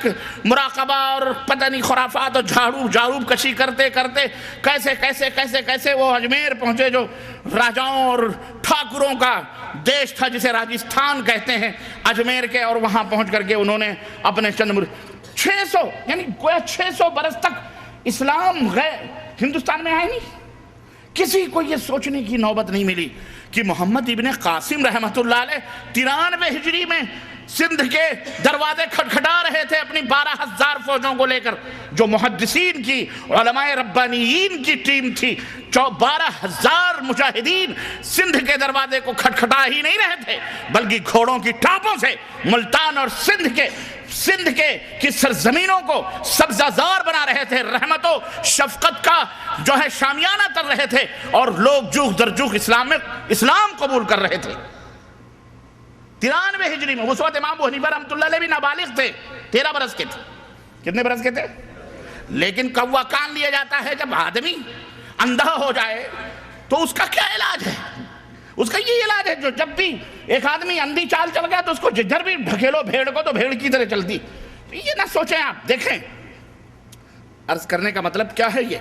تک مراقبہ اور پتہ نہیں خرافات اور جھاڑو کشی کرتے کرتے کیسے وہ اجمیر پہنچے، جو راجاؤں اور ٹھاکروں کا دیش تھا جسے راجستھان کہتے ہیں اجمیر کے، اور وہاں پہنچ کر کے انہوں نے اپنے چند 600 یعنی گویا 600 برس تک اسلام ہندوستان میں آئے نہیں۔ کسی کو یہ سوچنے کی نوبت نہیں ملی کہ محمد ابن قاسم رحمۃ اللہ علیہ 93 ہجری میں سندھ کے دروازے کھٹکھٹا رہے تھے اپنی 12,000 فوجوں کو لے کر، جو محدثین کی علماء ربانیین کی ٹیم تھی۔ 12,000 مجاہدین سندھ کے دروازے کو کھٹکھٹا ہی نہیں رہے تھے، بلکہ گھوڑوں کی ٹانپوں سے ملتان اور سندھ کی سرزمینوں کو سبزہ زار بنا رہے تھے، رحمت و شفقت کا جو ہے شامیانہ کر رہے تھے، اور لوگ جوخ در جوخ اسلام قبول کر رہے تھے۔ 93 ہجری میں اس وقت امام ابو حنیفہ رحمۃ اللہ علیہ بھی نابالغ تھے، 13 برس کے تھے۔ کتنے برس کے تھے؟ لیکن کوا کان لیا جاتا ہے جب آدمی اندھا ہو جائے تو اس کا کیا علاج ہے؟ اس کا یہ علاج ہے جو جب بھی ایک آدمی اندھی چال چل گیا تو اس کو جدھر بھی ڈھکیلو بھیڑ کو تو بھیڑ کی طرح چلتی۔ یہ نہ سوچیں آپ، دیکھیں عرض کرنے کا مطلب کیا ہے یہ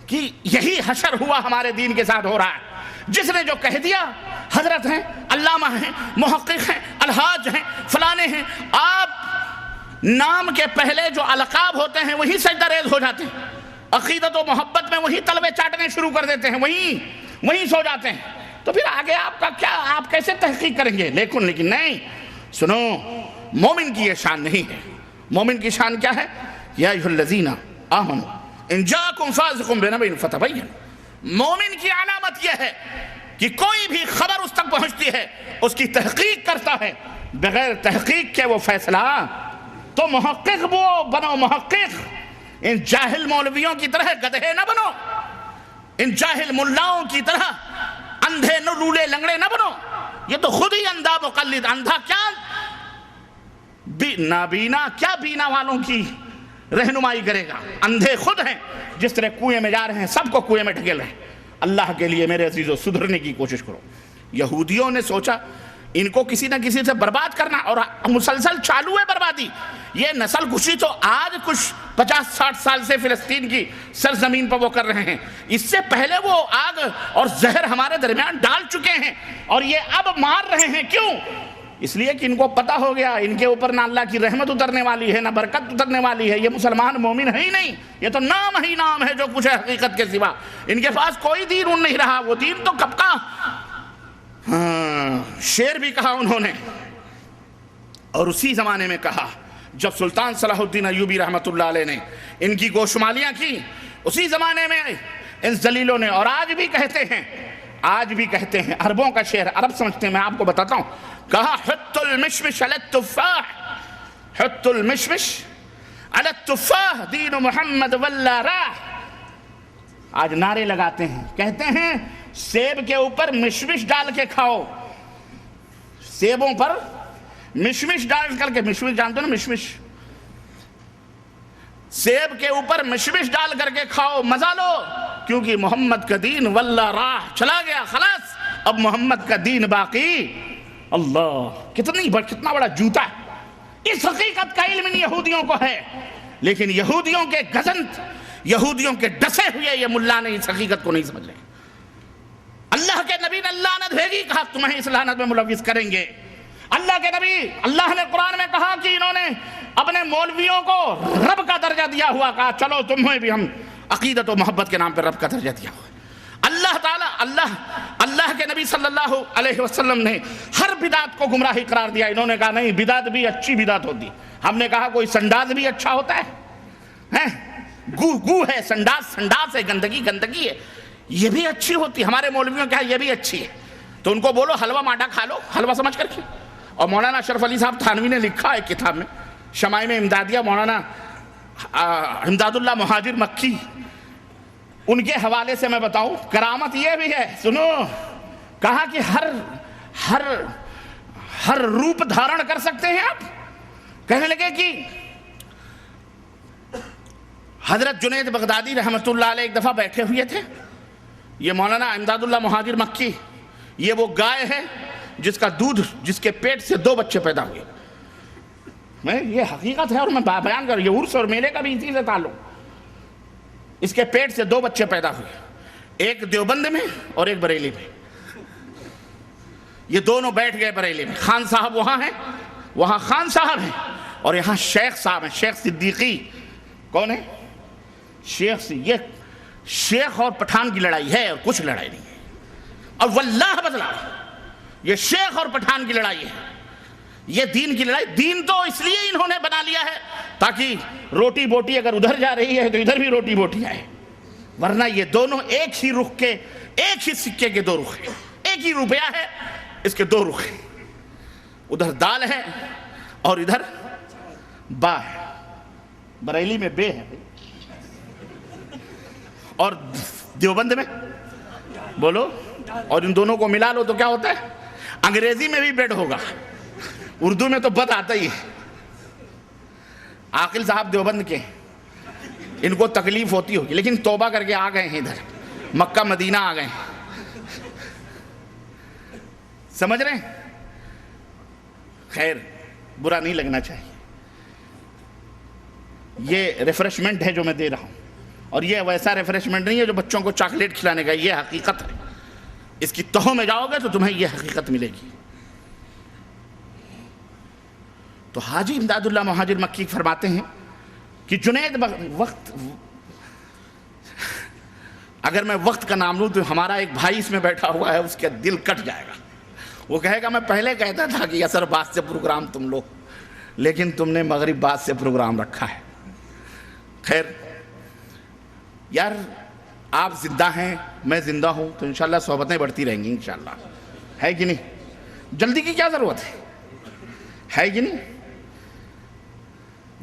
کہ یہی حشر ہوا ہمارے دین کے ساتھ ہو رہا ہے۔ جس نے جو کہہ دیا حضرت ہیں، علامہ ہیں، محقق ہیں، الحاج ہیں، فلانے ہیں، آپ نام کے پہلے جو القاب ہوتے ہیں وہی سجدہ ریز ہو جاتے ہیں، عقیدت و محبت میں وہی تلوے چاٹنے شروع کر دیتے ہیں، وہیں سو جاتے ہیں، تو پھر آگے آپ کا کیا، آپ کیسے تحقیق کریں گے؟ لیکن نہیں، سنو، مومن کی یہ شان نہیں ہے۔ مومن کی شان کیا ہے؟ یا ایھا الذین آمنوا ان جاءکم فاسق بنبأ فتبینوا۔ مومن کی علامت یہ ہے کہ کوئی بھی خبر اس تک پہنچتی ہے اس کی تحقیق کرتا ہے، بغیر تحقیق کے وہ فیصلہ۔ تو محقق وہ بنو، محقق، ان جاہل مولویوں کی طرح گدھے نہ بنو، ان جاہل ملاؤں کی طرح اندھے لولے لنگڑے نہ بنو۔ یہ تو خود ہی اندھا مقلد، اندھا کیا نابینا، کیا بینا والوں کی رہنمائی کرے گا؟ اندھے خود ہیں، جس طرح کنویں میں جا رہے ہیں سب کو کنویں میں ڈھکیل رہے ہیں۔ اللہ کے لیے میرے عزیزو سدھرنے کی کوشش کرو۔ یہودیوں نے سوچا ان کو کسی نہ کسی سے برباد کرنا، اور مسلسل چالو ہے بربادی۔ یہ نسل کشی تو آج کچھ 50-60 سال سے فلسطین کی سرزمین پر وہ کر رہے ہیں، اس سے پہلے وہ آگ اور زہر ہمارے درمیان ڈال چکے ہیں، اور یہ اب مار رہے ہیں۔ کیوں؟ اس لیے کہ ان کو پتہ ہو گیا ان کے اوپر نہ اللہ کی رحمت اترنے والی ہے، نہ برکت اترنے والی ہے، یہ مسلمان مومن ہے ہی نہیں، یہ تو نام ہی نام ہے جو کچھ ہے حقیقت کے سوا۔ ان کے پاس کوئی دین نہیں رہا، وہ دین تو کب کا شعر بھی کہا انہوں نے، اور اسی زمانے میں کہا جب سلطان صلاح الدین ایوبی رحمۃ اللہ علیہ نے ان کی گوشمالیاں کی، اسی زمانے میں ان ذلیلوں نے، اور آج بھی کہتے ہیں عربوں کا شعر، عرب سمجھتے ہیں، میں آپ کو بتاتا ہوں، کہا حط المشمش علی التفاح، حط المشمش علی التفاح دین محمد واللہ راہ۔ آج نعرے لگاتے ہیں، کہتے ہیں سیب کے اوپر مشمش ڈال کے کھاؤ، سیبوں پر مشمش ڈال کر کے، مشمش جانتے ہو نا، مشمش، سیب کے اوپر مشمش ڈال کر کے کھاؤ، مزہ لو، کیونکہ محمد کا دین واللہ راہ چلا گیا، خلاص اب محمد کا دین باقی۔ اللہ، کتنا بڑا جوتا ہے۔ اس حقیقت کا علم ان یہودیوں کو ہے، لیکن یہودیوں کے گزنت، یہودیوں کے ڈسے ہوئے یہ ملا نے اس حقیقت کو نہیں سمجھ رہے۔ اللہ کے نبی نے لعنت بھیجی، کہا تمہیں اس لعنت میں ملوث کریں گے۔ اللہ کے نبی، اللہ نے قرآن میں کہا کہ انہوں نے اپنے مولویوں کو رب کا درجہ دیا ہوا، کہا چلو تمہیں بھی ہم عقیدت و محبت کے نام پر رب کا درجہ دیا ہوا۔ اللہ تعالیٰ، اللہ کے نبی صلی اللہ علیہ وسلم نے ہر بدعت کو گمراہی قرار دیا۔ انہوں نے کہا نہیں، بدعت بھی اچھی بدعت ہوتی۔ ہم نے کہا کوئی سنڈاز بھی اچھا ہوتا ہے، گو ہے، سنڈاز ہے، گندگی ہے، یہ بھی اچھی ہوتی۔ ہمارے مولویوں کہا یہ بھی اچھی ہے، تو ان کو بولو حلوہ ماٹا کھا لو، حلوہ سمجھ کر کے۔ اور مولانا اشرف علی صاحب تھانوی نے لکھا ہے کتاب میں، شمائم امدادیہ، مولانا امداد اللہ مہاجر مکی، ان کے حوالے سے میں بتاؤں، کرامت یہ بھی ہے، سنو، کہا کہ ہر روپ دھارن کر سکتے ہیں آپ۔ کہنے لگے کہ حضرت جنید بغدادی رحمۃ اللہ علیہ ایک دفعہ بیٹھے ہوئے تھے، یہ مولانا امداد اللہ مہاجر مکی، یہ وہ گائے ہے جس کا دودھ، جس کے پیٹ سے 2 بچے پیدا ہوئے، میں یہ حقیقت ہے اور میں بیان کر، یہ عرس اور میلے کا بھی اسی سے تعلق۔ اس کے پیٹ سے 2 بچے پیدا ہوئے، ایک دیوبند میں اور ایک بریلی میں۔ یہ دونوں بیٹھ گئے بریلی میں، خان صاحب وہاں ہیں، وہاں خان صاحب ہیں، اور یہاں شیخ صاحب ہیں، شیخ صدیقی۔ کون ہے؟ شیخ۔ یہ شیخ اور پٹھان کی لڑائی ہے اور کچھ لڑائی نہیں ہے، اور واللہ بدلا یہ شیخ اور پٹھان کی لڑائی ہے، یہ دین کی لڑائی۔ دین تو اس لیے انہوں نے بنا لیا ہے تاکہ روٹی بوٹی اگر ادھر جا رہی ہے تو ادھر بھی روٹی بوٹی آئے، ورنہ یہ دونوں ایک ہی رخ کے، ایک ہی سکے کے 2 رخ ہیں، ایک ہی روپیہ ہے اس کے 2 رخ ہیں، ادھر دال ہے اور ادھر با ہے۔ بریلی میں بے ہے اور دیوبند میں بولو، اور ان دونوں کو ملا لو تو کیا ہوتا ہے؟ انگریزی میں بھی بیڈ ہوگا، اردو میں تو بد آتا ہی ہے۔ عاقل صاحب دیوبند کے، ان کو تکلیف ہوتی ہوگی لیکن توبہ کر کے آ گئے ہیں، ادھر مکہ مدینہ آ گئے ہیں، سمجھ رہے ہیں؟ خیر، برا نہیں لگنا چاہیے، یہ ریفریشمنٹ ہے جو میں دے رہا ہوں، اور یہ ویسا ریفریشمنٹ نہیں ہے جو بچوں کو چاکلیٹ کھلانے کا، یہ حقیقت ہے۔ اس کی تہوں میں جاؤ گے تو تمہیں یہ حقیقت ملے گی۔ تو حاجی امداد اللہ مہاجر مکی فرماتے ہیں کہ جنید وقت، اگر میں وقت کا نام لوں تو ہمارا ایک بھائی اس میں بیٹھا ہوا ہے، اس کا دل کٹ جائے گا، وہ کہے گا میں پہلے کہتا تھا کہ عصر بعد سے پروگرام تم لو، لیکن تم نے مغرب بعد سے پروگرام رکھا ہے۔ خیر یار، آپ زندہ ہیں، میں زندہ ہوں، تو انشاءاللہ صحبتیں بڑھتی رہیں گی انشاءاللہ، ہے کہ نہیں؟ جلدی کی کیا ضرورت ہے کہ نہیں؟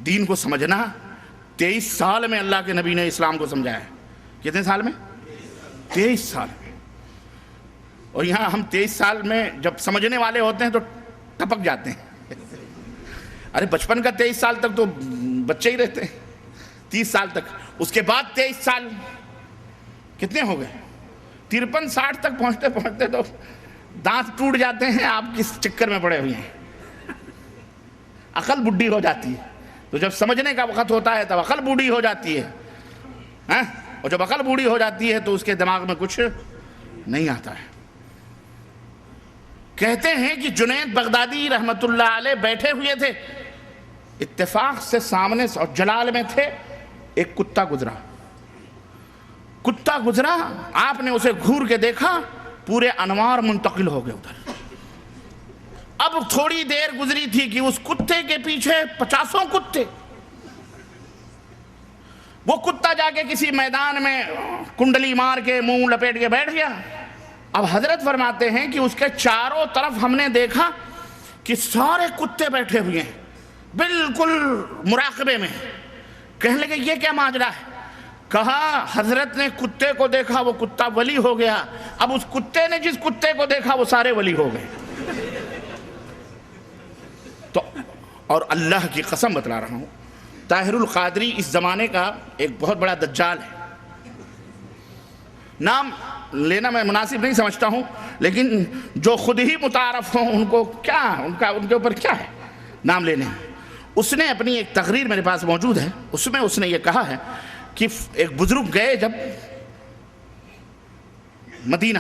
دین کو سمجھنا 23 سال میں اللہ کے نبی نے اسلام کو سمجھایا ہے۔ کتنے سال میں؟ 23 سال میں۔ اور یہاں ہم 23 سال میں جب سمجھنے والے ہوتے ہیں تو ٹپک جاتے ہیں۔ ارے بچپن کا 23 سال تک تو بچے ہی رہتے ہیں، 30 سال تک، اس کے بعد 23 سال کتنے ہو گئے؟ 53 60 تک پہنچتے پہنچتے تو دانت ٹوٹ جاتے ہیں، آپ کس چکر میں پڑے ہوئے ہیں؟ عقل بڈھی ہو جاتی ہے، تو جب سمجھنے کا وقت ہوتا ہے تب عقل بوڑھی ہو جاتی ہے، اور جب عقل بوڑھی ہو جاتی ہے تو اس کے دماغ میں کچھ نہیں آتا ہے۔ کہتے ہیں کہ جنید بغدادی رحمت اللہ علیہ بیٹھے ہوئے تھے، اتفاق سے سامنے اور جلال میں تھے، ایک کتا گزرا، آپ نے اسے گھور کے دیکھا، پورے انوار منتقل ہو گئے ادھر۔ اب تھوڑی دیر گزری تھی کہ اس کتے کے پیچھے 50 کتے، وہ کتا جا کے کسی میدان میں کنڈلی مار کے منہ لپیٹ کے بیٹھ گیا۔ اب حضرت فرماتے ہیں کہ اس کے چاروں طرف ہم نے دیکھا کہ سارے کتے بیٹھے ہوئے ہیں، بالکل مراقبے میں۔ کہنے لگے یہ کیا ماجرا ہے؟ کہا حضرت نے کتے کو دیکھا، وہ کتا ولی ہو گیا، اب اس کتے نے جس کتے کو دیکھا وہ سارے ولی ہو گئے۔ تو اور اللہ کی قسم بتلا رہا ہوں، طاہر القادری اس زمانے کا ایک بہت بڑا دجال ہے، نام لینا میں مناسب نہیں سمجھتا ہوں، لیکن جو خود ہی متعارف ہوں ان کو کیا، ان کے اوپر کیا ہے نام لینے۔ اس نے اپنی ایک تقریر میرے پاس موجود ہے، اس میں اس نے یہ کہا ہے کہ ایک بزرگ گئے جب مدینہ،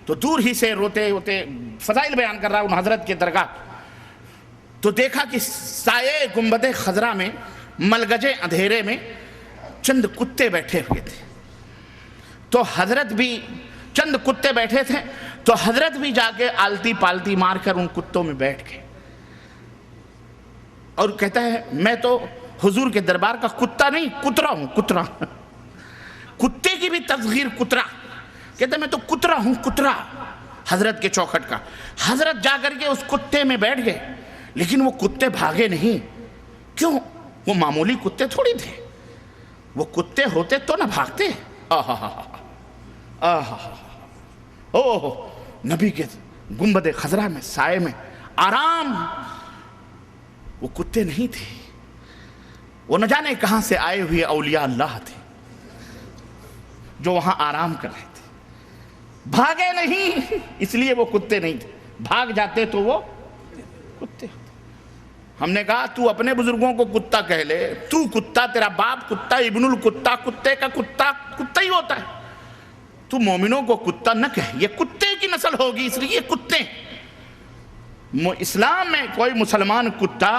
تو دور ہی سے روتے روتے فضائل بیان کر رہا ان حضرت کے درگاہ، تو دیکھا کہ سائے گنبد خضرا میں ملگجے اندھیرے میں چند کتے بیٹھے ہوئے تھے، تو حضرت بھی چند کتے بیٹھے تھے، تو حضرت بھی جا کے آلتی پالتی مار کر ان کتوں میں بیٹھ گئے، اور کہتا ہے میں تو حضور کے دربار کا کتا نہیں کترا ہوں، کترا، کتے کی بھی تصغیر کترا، کہتا ہے میں تو کترا ہوں، کترا حضرت کے چوکھٹ کا۔ حضرت جا کر کے اس کتے میں بیٹھ گئے، لیکن وہ کتے بھاگے نہیں، کیوں؟ وہ معمولی کتے تھوڑی تھے، وہ کتے ہوتے تو نہ بھاگتے۔ اوہ نبی کے گنبد خضرا میں سائے میں آرام، وہ کتے نہیں تھے، وہ نہ جانے کہاں سے آئے ہوئے اولیاء اللہ تھے جو وہاں آرام کر رہے تھے، بھاگے نہیں، اس لیے وہ کتے نہیں تھے، بھاگ جاتے تو وہ کتے ہوتے۔ ہم نے کہا تو اپنے بزرگوں کو کتا کہہ لے، تو کتا، تیرا باپ کتا، ابن الکتا، کتے کا کتا کتا ہی ہوتا ہے، تو مومنوں کو کتا نہ کہہ، یہ کتے کی نسل ہوگی اس لیے کتے۔ اسلام میں کوئی مسلمان کتا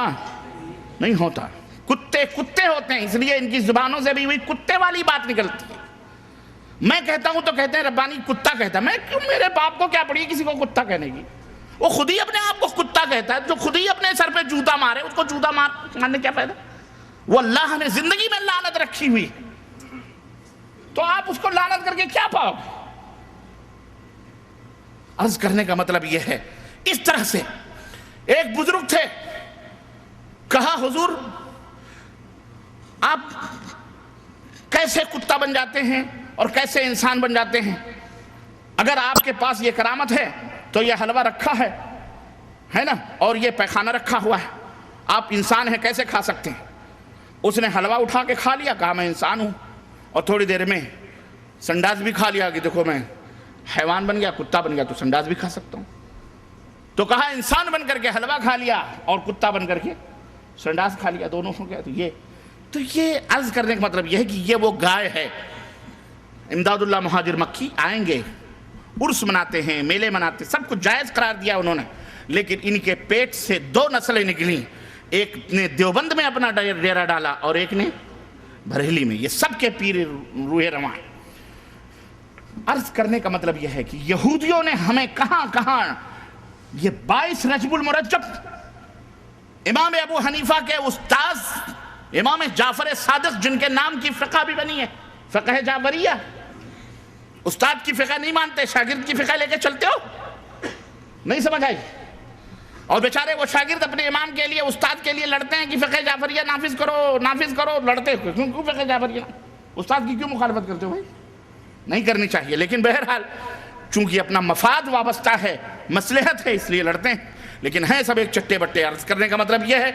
نہیں ہوتا، کتے کتے ہوتے ہیں، اس لیے ان کی زبانوں سے بھی وہی کتے والی بات نکلتی ہے۔ میں کہتا ہوں تو کہتے ہیں ربانی کتا کہتا ہے، میں کیوں، میرے باپ کو کیا پڑی کسی کو کتا کہنے کی؟ وہ خود ہی اپنے آپ کو کتا کہتا ہے، جو خود ہی اپنے سر پہ جوتا مارے اس کو جوتا مارنے کیا فائدہ؟ وہ اللہ نے زندگی میں لعنت رکھی ہوئی، تو آپ اس کو لعنت کر کے کیا پاؤ گے؟ عرض کرنے کا مطلب یہ ہے، اس طرح سے ایک بزرگ تھے، کہا حضور آپ کیسے کتا بن جاتے ہیں اور کیسے انسان بن جاتے ہیں؟ اگر آپ کے پاس یہ کرامت ہے تو یہ حلوہ رکھا ہے نا، اور یہ پیخانہ رکھا ہوا ہے، آپ انسان ہیں کیسے کھا سکتے ہیں؟ اس نے حلوہ اٹھا کے کھا لیا، کہا میں انسان ہوں، اور تھوڑی دیر میں سنڈاس بھی کھا لیا کہ دیکھو میں حیوان بن گیا، کتا بن گیا تو سنڈاس بھی کھا سکتا ہوں۔ تو کہا انسان بن کر کے حلوہ کھا لیا اور کتا بن کر کے سنڈاس کھا لیا، دونوں ہو گیا۔ تو یہ عرض کرنے کا مطلب یہ ہے کہ یہ وہ گائے ہے۔ امداد اللہ مہاجر مکی آئیں گے، عرس مناتے ہیں، میلے مناتے ہیں، سب کچھ جائز قرار دیا انہوں نے، لیکن ان کے پیٹ سے دو نسلیں نکلیں، ایک نے دیوبند میں اپنا ڈیرا ڈالا اور ایک نے بریلی میں، یہ سب کے پیر روح رواں ہیں۔ عرض کرنے کا مطلب یہ ہے کہ یہودیوں نے ہمیں کہاں کہاں، یہ 22 رجب المرجب امام ابو حنیفہ کے استاذ امام جعفر صادق جن کے نام کی فقہ بھی بنی ہے، فقہ جعفریہ، استاد کی فقہ نہیں مانتے، شاگرد کی فقہ لے کے چلتے ہو، نہیں سمجھ آئی؟ اور بیچارے وہ شاگرد اپنے امام کے لیے، استاد کے لیے لڑتے ہیں کہ فقہ جعفریہ نافذ کرو، لڑتے ہو کیوں فقہ جعفریہ؟ استاد کی کیوں مخالفت کرتے ہو بھائی؟ نہیں کرنی چاہیے، لیکن بہرحال چونکہ اپنا مفاد وابستہ ہے، مصلحت ہے، اس لیے لڑتے ہیں، لیکن ہیں سب ایک چٹے بٹے۔ عرض کرنے کا مطلب یہ ہے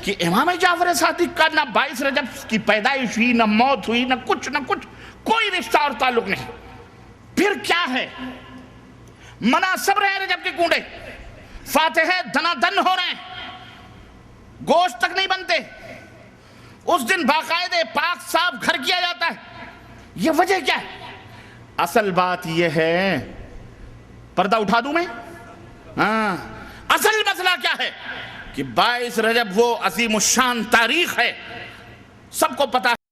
کہ امام جعفر صادق کا نہ 22 رجب کی پیدائش ہوئی، نہ موت ہوئی، نہ کچھ کوئی رشتہ اور تعلق نہیں۔ پھر کیا ہے؟ مناسب رہے رجب کے کنڈے، فاتحے دنا دن ہو رہے ہیں، گوشت تک نہیں بنتے، اس دن باقاعدہ پاک صاف گھر کیا جاتا ہے۔ یہ وجہ کیا ہے؟ اصل بات یہ ہے، پردہ اٹھا دوں میں؟ ہاں، اصل مسئلہ کیا ہے کہ 22 رجب وہ عظیم الشان تاریخ ہے، سب کو پتا ہے۔